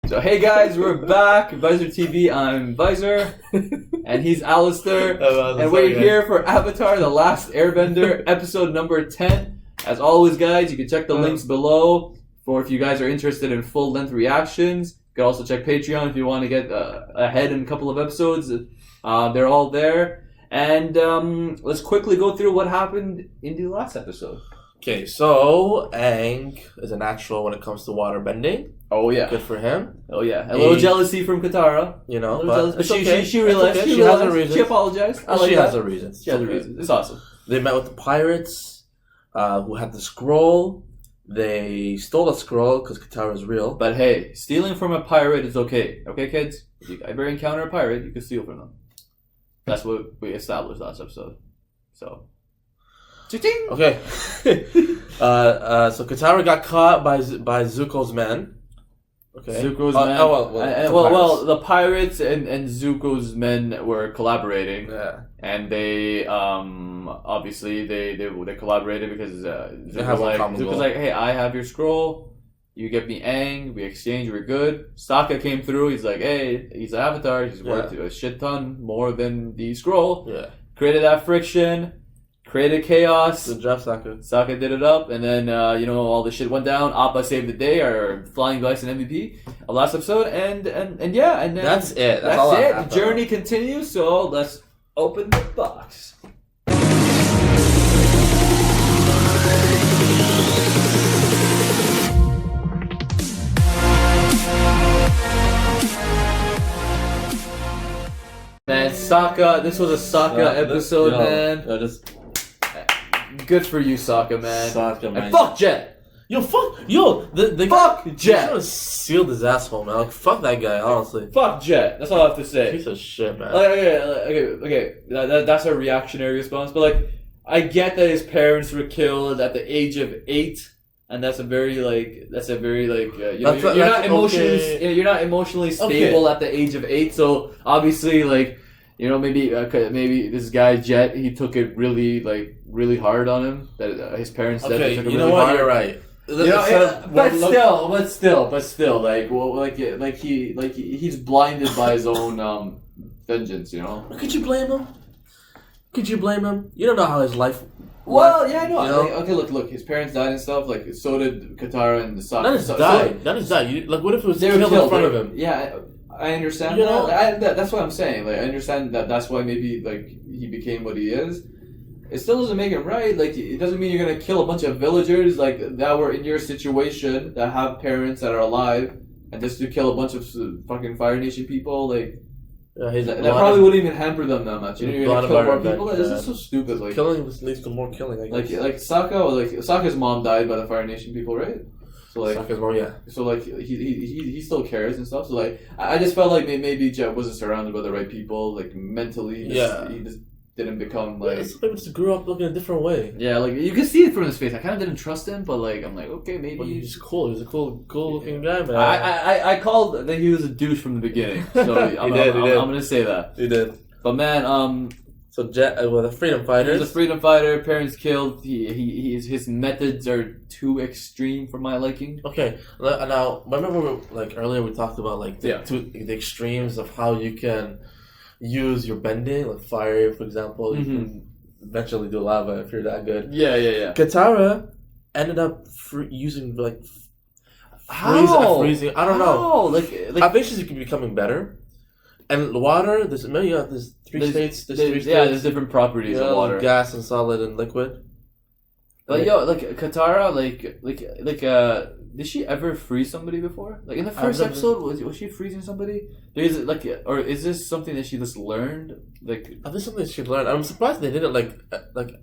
So hey guys, we're back. VIZOR TV. I'm VIZOR, and he's Alistair, and we're here for Avatar: The Last Airbender, episode number 10. As always, guys, you can check the links below for if you guys are interested in full-length reactions. You can also check Patreon if you want to get ahead in a couple of episodes. They're all there. And let's quickly go through what happened in the last episode. Okay, so Aang is a natural when it comes to water bending. Oh yeah, good for him. Oh yeah, a little jealousy from Katara. You know, but she realized. Okay. She has a reason. She apologized. She has a reason. She has a reason. It's awesome. They met with the pirates, who had the scroll. They stole the scroll because Katara is real. But hey, stealing from a pirate is okay. Okay, kids. If you ever encounter a pirate, you can steal from them. That's what we established last episode. So. Okay. So Katara got caught by Zuko's men. Okay. Zuko's men. Well, the pirates and Zuko's men were collaborating. Yeah. And they obviously they collaborated because Zuko's like, hey, I have your scroll. You get me Aang. We exchange. We're good. Sokka came through. He's like, hey, he's an avatar. He's worth a shit ton more than the scroll. Yeah. Created that friction. Created chaos. Good job, Sokka. Sokka did it up, and then all the shit went down. Appa saved the day, our flying bison MVP of last episode, and then that's it. That's it. The journey continues. So let's open the box. Man, Sokka. This was a Sokka episode, man. Good for you, Sokka, man. Sokka, man. And fuck Jet. The fuck guy, Jet. He sealed his asshole, man. Like, fuck that guy, honestly. Fuck Jet. That's all I have to say. Piece of shit, man. Okay. That's a reactionary response, but like, I get that his parents were killed at the age of 8, and you're not emotionally stable at the age of 8. So obviously, like. Maybe this guy Jet, he took it really hard on him. That his parents took it really hard. You know what? You're right. But still, he's blinded by his own vengeance. You know. Could you blame him? You don't know how his life. Well, yeah, I know. Look. His parents died and stuff. Like, so did Katara and the Sokka. None is died. What if it was killed in front of him? Yeah. I understand that. That's what I'm saying. Like, I understand that. That's why maybe he became what he is. It still doesn't make him right. Like, it doesn't mean you're gonna kill a bunch of villagers that were in your situation that have parents that are alive, and just to kill a bunch of fucking Fire Nation people. Like, that probably wouldn't even hamper them that much. You're gonna kill more people. This is so stupid. Like, killing leads to more killing. I guess. Like Sokka's mom died by the Fire Nation people, right? So Sokka's mom, yeah. So he still cares and stuff. So I just felt like maybe Jet wasn't surrounded by the right people. Like, mentally, he just didn't become like. He just grew up looking a different way. Yeah, like you can see it from his face. I kind of didn't trust him, but I'm like, okay, maybe he's cool. He's a cool looking guy, man. I called that he was a douche from the beginning. So I'm gonna say that he did. But man, So Jet, a freedom fighter. He's a freedom fighter. Parents killed. His methods are too extreme for my liking. Okay, now remember earlier we talked about the extremes of how you can use your bending, like fire, for example. You can eventually do lava if you're that good. Yeah. Katara ended up using freezing. I don't know. I think she's becoming better. And water, there's three states. There's different properties of water: gas and solid and liquid. But Katara, did she ever freeze somebody before? Like in the first episode, was she freezing somebody? Or is this something that she just learned? I think something she learned. I'm surprised they didn't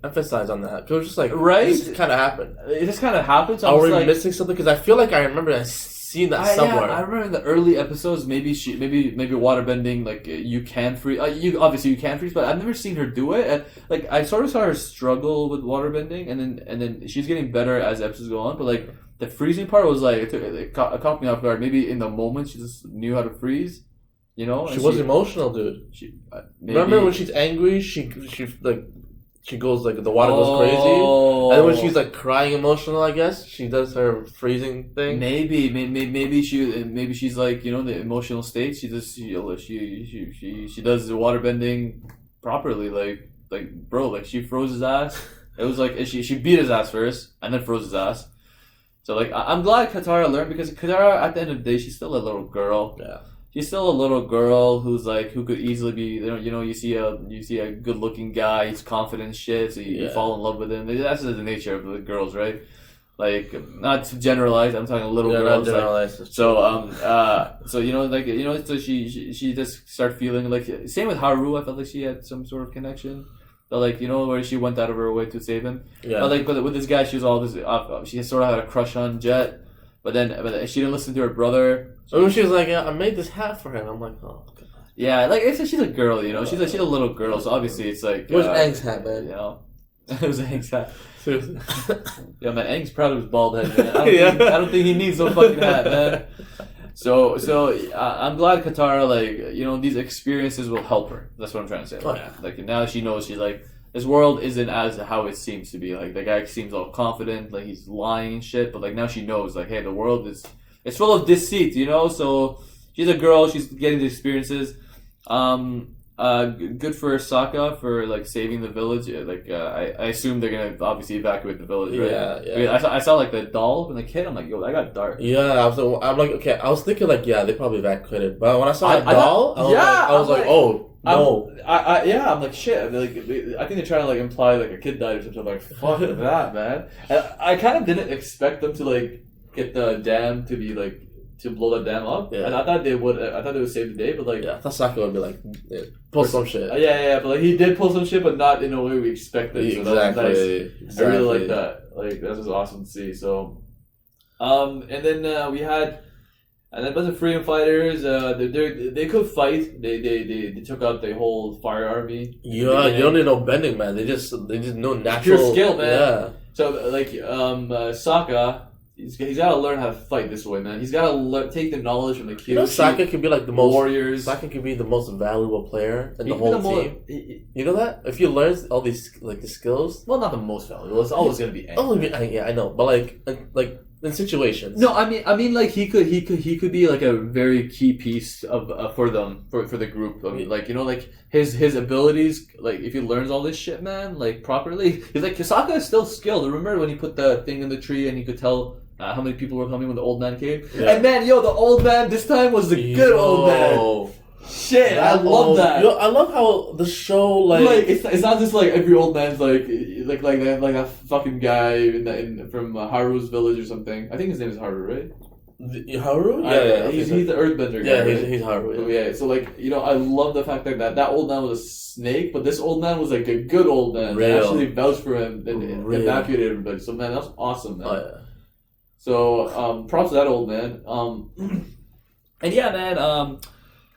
emphasize on that. It was just right. It just kind of happened. It just kind of happened. So are we missing something? Because I feel like I remember seen that somewhere. I remember in the early episodes, maybe waterbending, you can freeze. You can freeze, but I've never seen her do it. And I sort of saw her struggle with waterbending, and then she's getting better as episodes go on. But the freezing part was it caught me off guard. Maybe in the moment she just knew how to freeze. You know, she was emotional, dude. Remember when she's angry? She she goes like the water goes crazy, and then when she's like crying emotional, I guess she does her freezing thing. Maybe she's like the emotional state. She does she does the water bending properly. Like bro, like she froze his ass. It was like she beat his ass first and then froze his ass. So like I'm glad Katara learned, because Katara at the end of the day she's still a little girl. Yeah. She's still a little girl who could easily be you see a good looking guy, he's confident as shit, so you fall in love with him. That's just the nature of the girls, right? Like, not to generalize, I'm talking little girls. Not generalize. Like, so she just started feeling like, same with Haru. I felt like she had some sort of connection. But like where she went out of her way to save him. Yeah. But with this guy, she was always she sort of had a crush on Jet. But she didn't listen to her brother. So she was like, I made this hat for him. I'm like, oh god. Yeah, like she's a girl, She's a little girl, so obviously it's like. Where's Aang's hat, man? It was Aang's hat. Seriously. Yeah, man, Aang's proud of his bald head, man. I don't think he needs no fucking hat, man. So I'm glad Katara, these experiences will help her. That's what I'm trying to say. Like now she knows, she's like, this world isn't as how it seems to be. Like the guy seems all confident, like he's lying and shit. But like now she knows, like, hey, the world it's full of deceit, So she's a girl. She's getting the experiences. Good for Sokka for like saving the village. I assume they're gonna obviously evacuate the village, right? Yeah. I saw like the doll and the kid. I'm like, yo, that got dark. Yeah, I'm like, okay. I was thinking like, yeah, they probably evacuated. But when I saw that doll, I was like, oh. No. I'm like, shit. Like, I think they're trying to like imply like a kid died or something. I'm like, fuck that, man. And I kind of didn't expect them to like get the dam to be like to blow that dam up. Yeah. And I thought they would. I thought they would save the day, but like, I thought Sokka would be like pull some shit. Yeah. But like he did pull some shit, but not in a way we expected. So exactly. That was nice. Exactly. I really like that. Like that was awesome to see. So, and then we had. And then a bunch of freedom fighters, they could fight. They took out the whole fire army. Yeah, you don't need no bending, man. They just know natural pure skill, man. Yeah. So like Sokka, he's got to learn how to fight this way, man. He's got to take the knowledge from the Kyoshi. Sokka can be like the most warriors. Sokka can be the most valuable player in the whole team. You know that if you learn all these like the skills. Well, not the most valuable. It's always gonna be. Yeah, I know, but like. In situations. No, I mean, like he could be like a very key piece of for the group. I mean, like like his abilities. Like if he learns all this shit, man, like properly, he's like Sokka is still skilled. Remember when he put the thing in the tree and he could tell how many people were coming when the old man came? Yeah. And man, the old man this time was the good old man. Shit, I love that. I love how the show like it's not just like every old man's like that fucking guy from Haru's village or something. I think his name is Haru, right? Haru? Yeah. He's the Earthbender guy. Yeah, right? he's Haru. Yeah. So like I love the fact that old man was a snake, but this old man was like a good old man. They actually vouched for him and evacuated everybody. So man, that's awesome, man. Oh, yeah. So props to that old man. And yeah, man.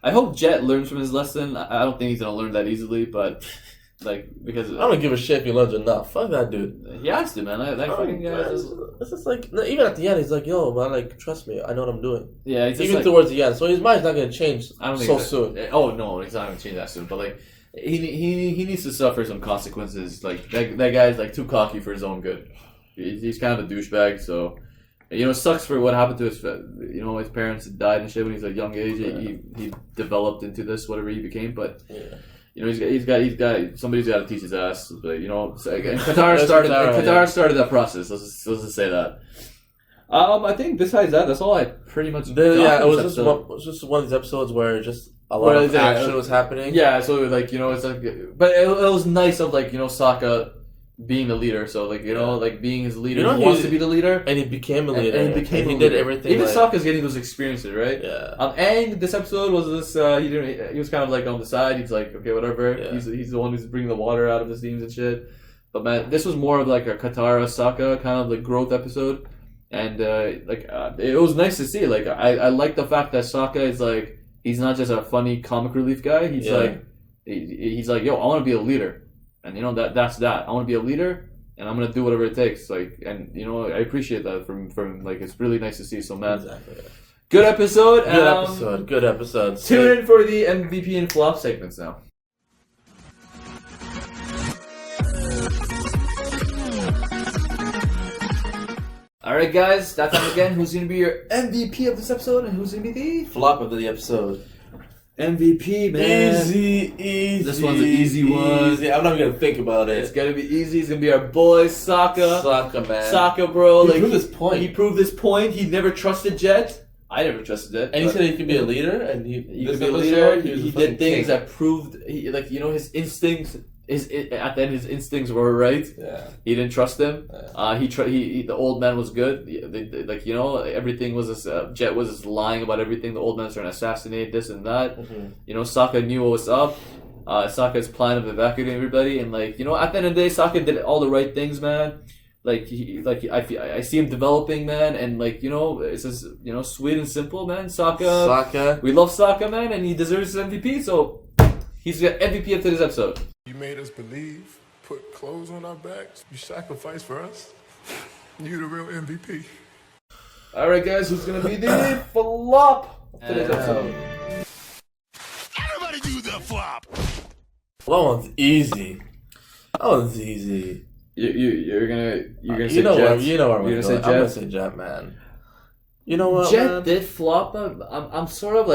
I hope Jet learns from his lesson. I don't think he's gonna learn that easily, but because I don't give a shit if he learns or not. Fuck that dude. He has to, man. That fucking guy. It's just like even at the end, he's like, "Yo, man, like trust me, I know what I'm doing." Yeah, even towards the end, so his mind's not gonna change so soon. Oh no, he's not gonna change that soon. But like, he needs to suffer some consequences. Like that guy's like too cocky for his own good. He's kind of a douchebag, so. It sucks for what happened to his, his parents died and shit when he was a young age. Yeah. He developed into this, whatever he became. But he's got somebody's got to teach his ass. But and Katara started that process. Let's just say that. I think besides that, that's all I pretty much. It was just one of these episodes where just a lot of action was happening. Yeah, so like it's like, but it was nice of like Sokka being the leader, so like like being his leader, he wants to be the leader, and he became a leader, and he did everything. Even Sokka's getting those experiences, right? Yeah. Aang, this episode was this. He was kind of like on the side. He's like, okay, whatever. Yeah. He's the one who's bringing the water out of the steams and shit. But man, this was more of like a Katara Sokka kind of like growth episode, and it was nice to see. Like I like the fact that Sokka is like he's not just a funny comic relief guy. He's he's like, yo, I want to be a leader. And that's that. I want to be a leader, and I'm gonna do whatever it takes. Like, and I appreciate that from like it's really nice to see. So man, exactly. Good episode. Good episode. Tune in for the MVP and flop segments now. Alright guys, that time again, who's going to be your MVP of this episode and who's going to be the flop of the episode? MVP, man. Easy. This one's an easy one. Easy. I'm not even gonna think about it. It's gonna be easy. It's gonna be our boy Sokka. Sokka, man. Sokka, bro. He proved his point. He proved his point. He never trusted Jet. I never trusted Jet. And he said he could be a leader, and he could be a leader. He did things that proved, his instincts. At the end, his instincts were right. Yeah. He didn't trust him. Yeah. The old man was good. Everything was Jet was just lying about everything. The old man's trying to assassinate this and that. Mm-hmm. Sokka knew what was up. Sokka's plan of evacuating everybody, and at the end of the day, Sokka did all the right things, man. I see him developing, man, and it's just sweet and simple, man. Sokka. We love Sokka, man, and he deserves his MVP. So he's the MVP of today's episode. You made us believe, put clothes on our backs, you sacrificed for us. You the real MVP. Alright guys, who's gonna be the flop of today's episode? Everybody do the flop! That one's easy. You're gonna say you know Jet. What, you know what I'm gonna say. Jet? I'm gonna say Jet, man. You know what, Jet man? did flop. I'm sort of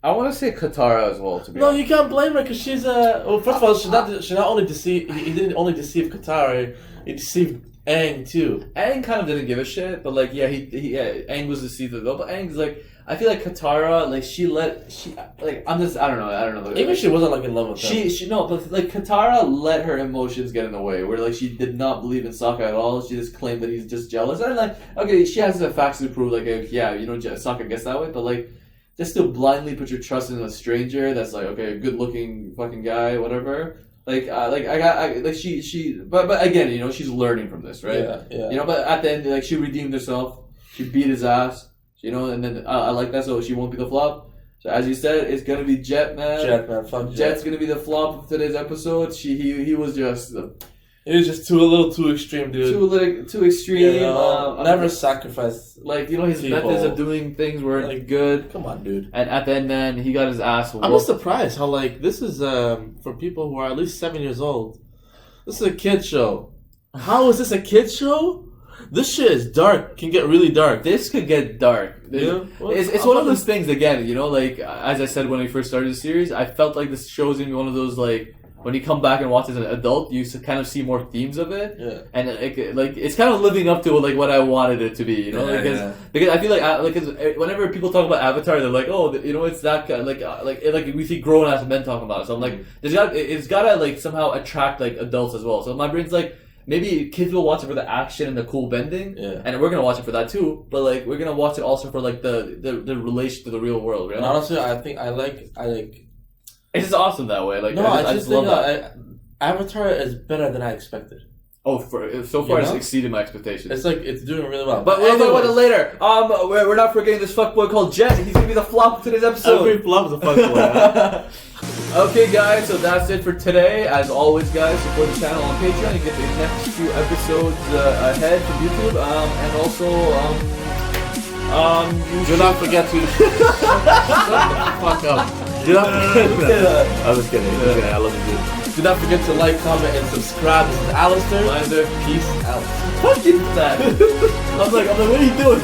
I want to say Katara as well. To be honest. You can't blame her because she's well. First of all, she not only deceived. He didn't only deceive Katara. He deceived Aang too. Aang kind of didn't give a shit, but Aang was deceived though. But Aang's I feel like Katara, I don't know. Even she wasn't in love with him. But Katara let her emotions get in the way, where she did not believe in Sokka at all. She just claimed that he's just jealous, and okay, she has the facts to prove Sokka gets that way, but just to blindly put your trust in a stranger that's a good looking fucking guy, whatever. But again, she's learning from this, right? Yeah. But at the end, she redeemed herself. She beat his ass, and then I like that, so she won't be the flop. So as you said, it's gonna be Jet, man. Fuck Jet. Jet's gonna be the flop of today's episode. He was just. It was just a little too extreme, dude. Too extreme. Never sacrifice. His people. methods of doing things weren't good. Come on, dude. And at the end, man, he got his ass whooped. I'm just surprised how this is for people who are at least 7 years old. This is a kid show. How is this a kid show? This shit is dark. Can get really dark. This could get dark. Yeah. It's one of those things again. As I said when we first started the series, I felt like this show's gonna be one of those when you come back and watch as an adult, you kind of see more themes of it, and it's kind of living up to what I wanted it to be, because I feel like whenever people talk about Avatar, they're like, oh, it's that we see grown ass men talking about it. So I'm like, it's gotta somehow attract adults as well. So my brain's maybe kids will watch it for the action and the cool bending, and we're gonna watch it for that too. But we're gonna watch it also for the relation to the real world. Right? And honestly, I think I like. It's just awesome that way. I just love that. Avatar is better than I expected. Oh, so far it's exceeded my expectations. It's doing really well. But we'll talk about it later. We're not forgetting this fuckboy called Jet. He's gonna be the flop of today's episode. Every flop is a fuckboy. Okay, guys. So that's it for today. As always, guys, support the channel on Patreon. You get the next few episodes ahead from YouTube, and also do not forget to fuck up. Do not forget. I'm just kidding. I love you, dude. Do not forget to like, comment, and subscribe. This is Alistair. Alistair. Peace out. Fuck you for that. I'm like, what are you doing?